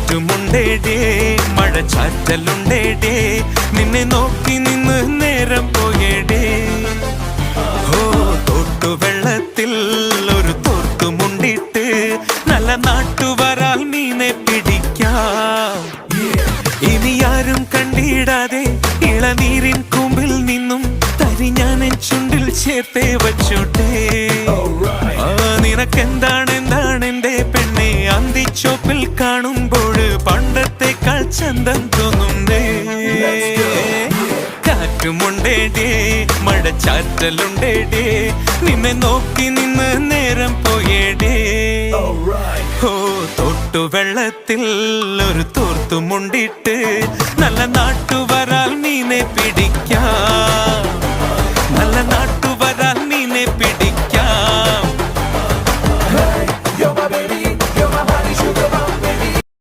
കാറ്റുമുണ്ടേടേ മഴച്ചാറ്റലുണ്ടേടേ നിന്നെ നോക്കി നിന്ന് നേരം പോയേടേ ഓ തോട്ടുവെള്ളത്തിൽ ഒരു തോർത്തുമുണ്ടിട്ട് നല്ല നാട്ടുവരാൽ മീനെ പിടിക്കാം ഇനി ആരും കണ്ടിടാതെ ഇളനീരിൻ കുമ്പിൽ നിന്നും തരി ഞാൻ ചുണ്ടിൽ ചേർത്തേ വച്ചോട്ടെ നിനക്കെന്താണ് എന്റെ പെണ്ണെ അന്തിച്ചോപ്പിൽ കാണുമ്പോൾ പണ്ടത്തെക്കാൾ ചന്തം തോന്നുന്നേ കാറ്റുമുണ്ടേടേ മഴച്ചാറ്റലുണ്ടേടേ നിന്നെ നോക്കി നിന്ന് നേരം പോയേടേ ഓ തോട്ടുവെള്ളത്തിൽ ഒരു തോർത്തുമുണ്ടിട്ട് നല്ല നാട്ടുവരാൽ മീനെ പിടിക്കാം